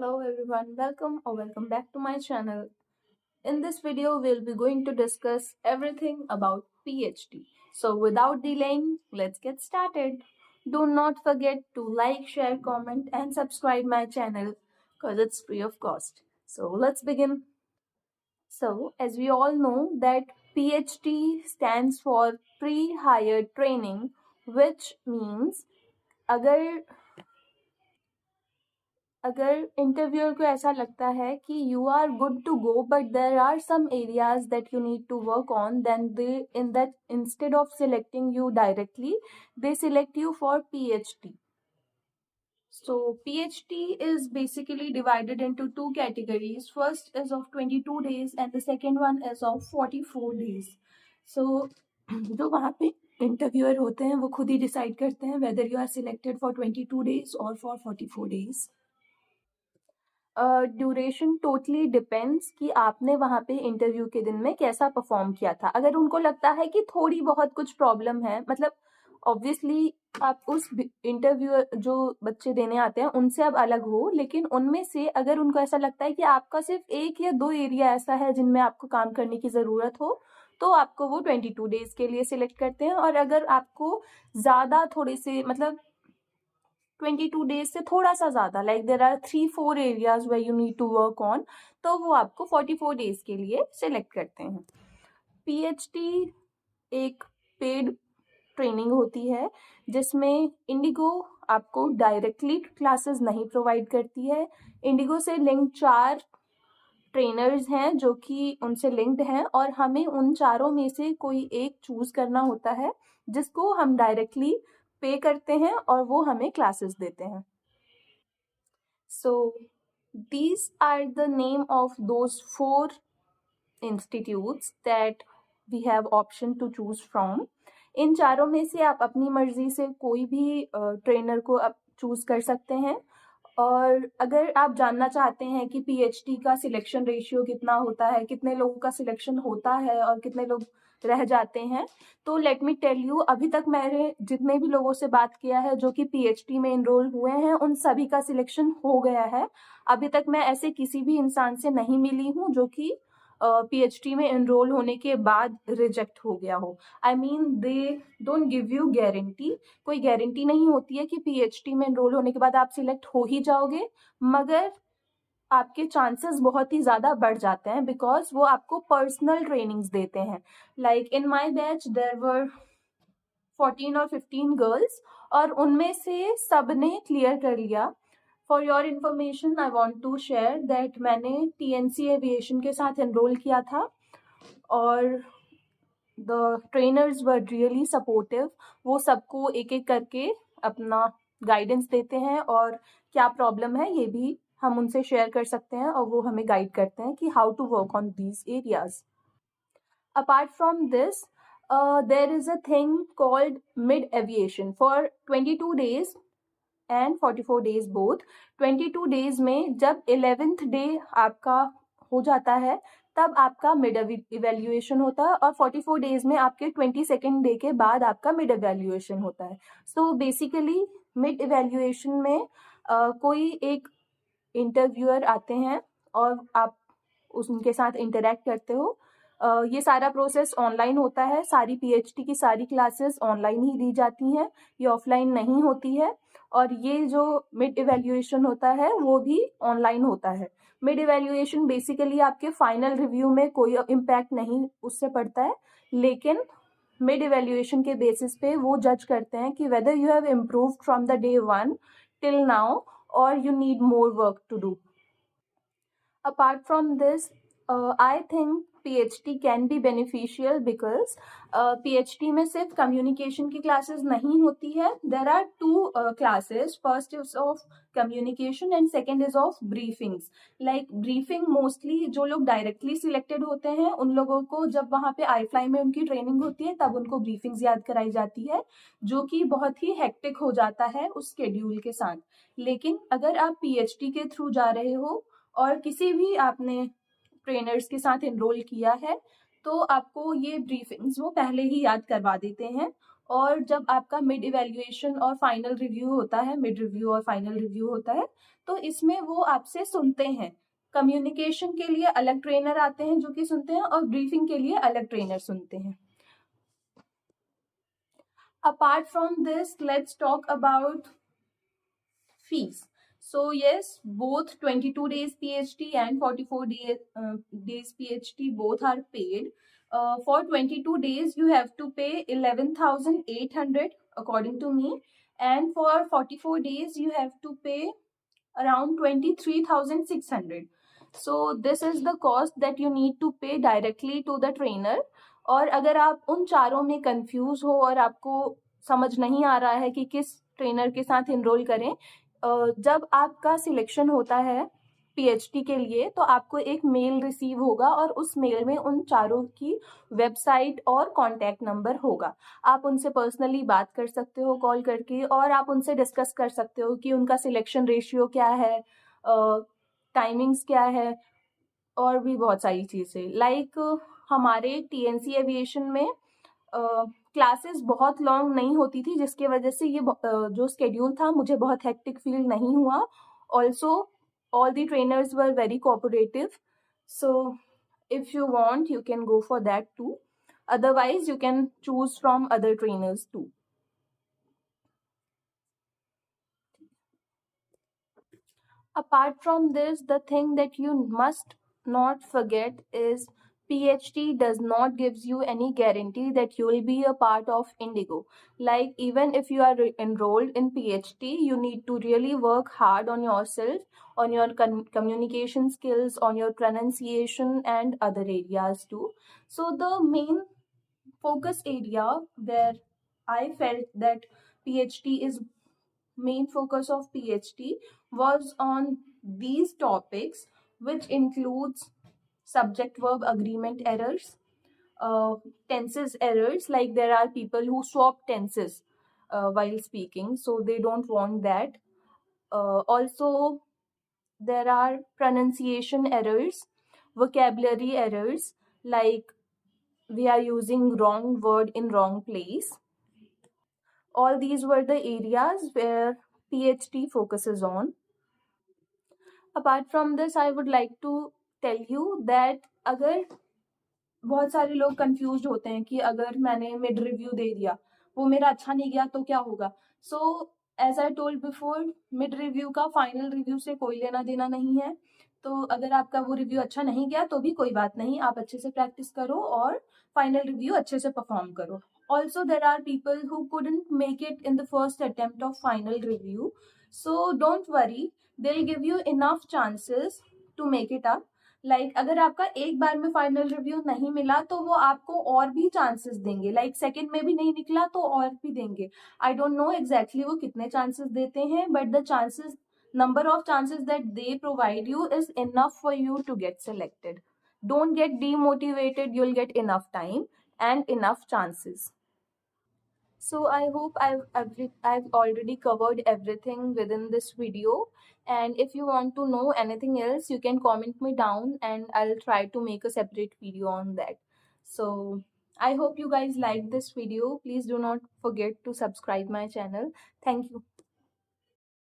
Hello everyone, welcome back to my channel. In this video, we'll be going to discuss everything about PhD. So without delaying, let's get started. Do not forget to like, share, comment and subscribe my channel because it's free of cost. So let's begin. So as we all know that PhD stands for pre-hire training, which means अगर interviewer को ऐसा लगता है कि you are good to go but there are some areas that you need to work on, then they in that instead of selecting you directly they select you for PhD. So PhD is basically divided into two categories. First is of 22 days and the second one is of 44 days. So जो वहाँ पे interviewer होते हैं वो खुद ही decide करते हैं whether you are selected for 22 days or for 44 days. Duration totally depends कि आपने वहाँ पे इंटरव्यू के दिन में कैसा परफॉर्म किया था. अगर उनको लगता है कि थोड़ी बहुत कुछ प्रॉब्लम है, मतलब ऑब्वियसली आप उस इंटरव्यू जो बच्चे देने आते हैं उनसे अब अलग हो, लेकिन उनमें से अगर उनको ऐसा लगता है कि आपका सिर्फ 1 या 2 एरिया ऐसा है जिनमें आपको काम करने की ज़रूरत हो, तो आपको वो 22 डेज के लिए सिलेक्ट करते हैं. और अगर आपको ज़्यादा थोड़े से मतलब 22 डेज से थोड़ा सा ज़्यादा, like there are 3-4 areas where you need to work on, तो वो आपको 44 डेज के लिए सिलेक्ट करते हैं. PhD एक पेड ट्रेनिंग होती है जिसमें इंडिगो आपको डायरेक्टली क्लासेस नहीं प्रोवाइड करती है. इंडिगो से लिंक 4 ट्रेनर्स हैं जो कि उनसे लिंक्ड हैं और हमें उन चारों में से कोई एक चूज करना होता है जिसको हम डायरेक्टली पे करते हैं और वो हमें क्लासेस देते हैं. सो these are the name of those 4 institutes that we have option to choose from. इन चारों में से आप अपनी मर्जी से कोई भी ट्रेनर को आप चूज कर सकते हैं. और अगर आप जानना चाहते हैं कि PhD का सिलेक्शन रेशियो कितना होता है, कितने लोगों का सिलेक्शन होता है और कितने लोग रह जाते हैं, तो लेट मी टेल यू, अभी तक मैंने जितने भी लोगों से बात किया है जो कि PhD में इनरोल हुए हैं उन सभी का सिलेक्शन हो गया है. अभी तक मैं ऐसे किसी भी इंसान से नहीं मिली हूँ जो कि PhD में इनरोल होने के बाद रिजेक्ट हो गया हो. I mean they don't give you guarantee. कोई गारंटी नहीं होती है कि PhD में इनरोल होने के बाद आप सिलेक्ट हो ही जाओगे, मगर आपके चांसेस बहुत ही ज़्यादा बढ़ जाते हैं बिकॉज वो आपको पर्सनल ट्रेनिंग्स देते हैं. Like in my batch there were 14 और 15 गर्ल्स और उनमें से सब ने क्लियर कर लिया. For your information I want to share that मैंने TNC एविएशन के साथ एनरोल किया था और the trainers were really supportive. वो सबको एक एक करके अपना गाइडेंस देते हैं और क्या प्रॉब्लम है ये भी हम उनसे शेयर कर सकते हैं और वो हमें गाइड करते हैं कि how to work on these areas. Apart from this there is a thing called mid aviation for 22 days and 44 days both. 22 days में जब 11th डे आपका हो जाता है तब आपका मिड इवेल्युएशन होता है और 44 डेज में आपके 22nd डे के बाद आपका मिड इवेल्युएशन होता है. सो बेसिकली मिड इवेल्युएशन में कोई एक इंटरव्यूअर आते हैं और आप उनके साथ इंटरेक्ट करते हो. ये सारा प्रोसेस ऑनलाइन होता है. सारी PhD की सारी क्लासेस ऑनलाइन ही दी जाती हैं, ये ऑफलाइन नहीं होती है. और ये जो मिड इवेल्युएशन होता है वो भी ऑनलाइन होता है. मिड इवेल्युएशन बेसिकली आपके फाइनल रिव्यू में कोई इम्पैक्ट नहीं उससे पड़ता है, लेकिन मिड इवेल्युएशन के बेसिस पे वो जज करते हैं कि whether you have improved from the day 1 till now और you need more work to do. Apart from this, I think PhD can be beneficial because PhD में सिर्फ communication की classes नहीं होती है. There are 2 classes. First is of communication and second is of briefings. Like briefing mostly जो लोग directly selected होते हैं उन लोगों को जब वहाँ पे iFly में उनकी training होती है तब उनको briefings याद कराई जाती है, जो कि बहुत ही hectic हो जाता है उस schedule के साथ. लेकिन अगर आप PhD के थ्रू जा रहे हो और किसी भी आपने ट्रेनर्स के साथ एनरोल किया है तो आपको ये ब्रीफिंग्स वो पहले ही याद करवा देते हैं और जब आपका मिड इवैल्यूएशन और फाइनल रिव्यू होता है, मिड रिव्यू और फाइनल रिव्यू होता है, तो इसमें वो आपसे सुनते हैं। कम्युनिकेशन के लिए अलग ट्रेनर आते हैं जो कि सुनते हैं, और ब्रीफिंग के लिए अलग ट्रेनर सुनते हैं। Apart from this, let's talk about fees. So yes, both 22 days PhD and 44 days PhD both are paid. For 22 days, you have to pay 11,800 according to me, and for 44 days, you have to pay around 23,600. So this is the cost that you need to pay directly to the trainer. और अगर आप उन चारों में confuse हो और आपको समझ नहीं आ रहा है कि किस ट्रेनर के साथ इनरोल करें, जब आपका सिलेक्शन होता है पीएचडी के लिए तो आपको एक मेल रिसीव होगा और उस मेल में उन चारों की वेबसाइट और कॉन्टैक्ट नंबर होगा। आप उनसे पर्सनली बात कर सकते हो कॉल करके, और आप उनसे डिस्कस कर सकते हो कि उनका सिलेक्शन रेशियो क्या है, टाइमिंग्स क्या है, और भी बहुत सारी चीज़ें। लाइक हमारे टीएनसी एविएशन में क्लासेस बहुत लॉन्ग नहीं होती थी, जिसके वजह से ये जो स्केड्यूल था मुझे बहुत हेक्टिक फील नहीं हुआ। Also all the trainers were very cooperative, so if you want you can go for that too, otherwise you can choose from other trainers too. Apart from this, the thing that you must not forget is PhD does not gives you any guarantee that you will be a part of Indigo. Like even if you are enrolled in PhD, you need to really work hard on yourself, on your communication skills, on your pronunciation and other areas too. So the main focus area where I felt that PhD is main focus of PhD was on these topics, which includes subject verb agreement errors, tenses errors, like there are people who swap tenses while speaking, so they don't want that. Also, there are pronunciation errors, vocabulary errors, like we are using wrong word in wrong place. All these were the areas where PhD focuses on. Apart from this, I would like to tell you that अगर बहुत सारे लोग confuse होते हैं कि अगर मैंने mid review दे दिया, वो मेरा अच्छा नहीं गया तो क्या होगा। So as I told before, mid review का फाइनल रिव्यू से कोई लेना देना नहीं है। तो अगर आपका वो रिव्यू अच्छा नहीं गया तो भी कोई बात नहीं, आप अच्छे से प्रैक्टिस करो और फाइनल रिव्यू अच्छे से परफॉर्म करो। Also, there are people who couldn't make it in the first attempt of final review. So don't worry, they'll give you enough chances to make it up. Like अगर आपका एक बार में final review नहीं मिला तो वो आपको और भी चांसेस देंगे। लाइक सेकंड में भी नहीं निकला तो और भी देंगे। आई डोंट नो एग्जैक्टली वो कितने चांसेस देते हैं, but the chances, number of chances that they provide you is enough for you to get selected. Don't get demotivated, you'll get enough time and enough chances. So I hope I've already covered everything within this video, and if you want to know anything else you can comment me down and I'll try to make a separate video on that. So I hope you guys liked this video. Please do not forget to subscribe my channel. Thank you.